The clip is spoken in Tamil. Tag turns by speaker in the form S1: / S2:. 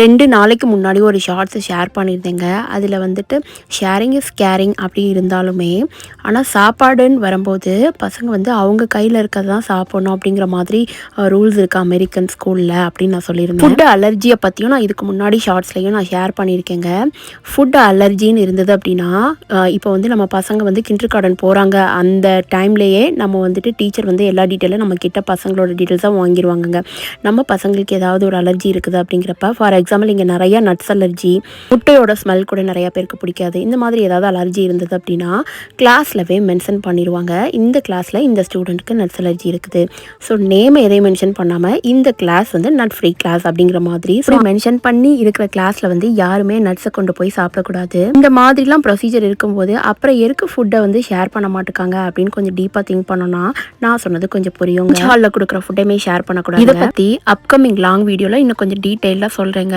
S1: 2 நாளைக்கு முன்னாடி ஒரு ஷார்ட்ஸை ஷேர் பண்ணியிருந்தேங்க. அதில் வந்துட்டு ஷேரிங் இஸ் கேரிங் அப்படி இருந்தாலுமே, ஆனால் சாப்பாடுன்னு வரும்போது பசங்க வந்து அவங்க கையில் இருக்கிறது தான் சாப்பிடணும் அப்படிங்கிற மாதிரி ரூல்ஸ் இருக்குது அமெரிக்கன் ஸ்கூலில் அப்படின்னு நான் சொல்லியிருந்தேன். ஃபுட் அலர்ஜியை பற்றியும் நான் இதுக்கு முன்னாடி ஷார்ட்ஸ்லையும் நான் ஷேர் பண்ணியிருக்கேங்க. ஃபுட் அலர்ஜின்னு இருந்தது அப்படின்னா, இப்போ வந்து நம்ம பசங்க வந்து கிண்டர் கார்டன் போகிறாங்க அந்த டைம்லேயே நம்ம வந்துட்டு டீச்சர் வந்து எல்லா டீட்டெயிலும் நம்ம கிட்ட பசங்களோட டீட்டெயில்ஸாக வாங்கிடுவாங்கங்க. நம்ம பசங்களுக்கு ஏதாவது ஒரு அலர்ஜி இருக்குது அப்படிங்கிறப்ப, ஃபார் எக்ஸாம்பிள் இங்கே நிறையா நட்ஸ் அலர்ஜி, முட்டையோட ஸ்மெல் கூட நிறையா பேருக்கு பிடிக்காது, இந்த மாதிரி ஏதாவது அலர்ஜி இருந்தது அப்படின்னா கிளாஸ்லவே மென்ஷன் பண்ணிடுவாங்க. இந்த கிளாஸில் இந்த ஸ்டூடெண்ட்டுக்கு நட்ஸ் அலர்ஜி இருக்குது. ஸோ நேம் எதையும் மென்ஷன் பண்ணாமல் இந்த கிளாஸ் வந்து நட் ஃப்ரீ கிளாஸ் அப்படிங்கிற மாதிரி மென்ஷன் பண்ணி இருக்கிற கிளாஸில் வந்து யாருமே நட்ஸை கொண்டு போய் சாப்பிடக்கூடாது. இந்த மாதிரிலாம் ப்ரொசீஜர் இருக்கும்போது அப்புறம் எதுக்கு ஃபுட்டை வந்து ஷேர் பண்ண மாட்டேங்காங்க அப்படின்னு கொஞ்சம் டீப்பாக திங்க் பண்ணோன்னா நான் சொன்னது கொஞ்சம் புரியுங்க. ஹாலில் கொடுக்குற ஃபுட்டையுமே ஷேர் பண்ணக்கூடாது. இதை பற்றி அப்கமிங் லாங் வீடியோவில் இன்னும் கொஞ்சம் டீட்டெயிலாக சொல்கிறேங்க.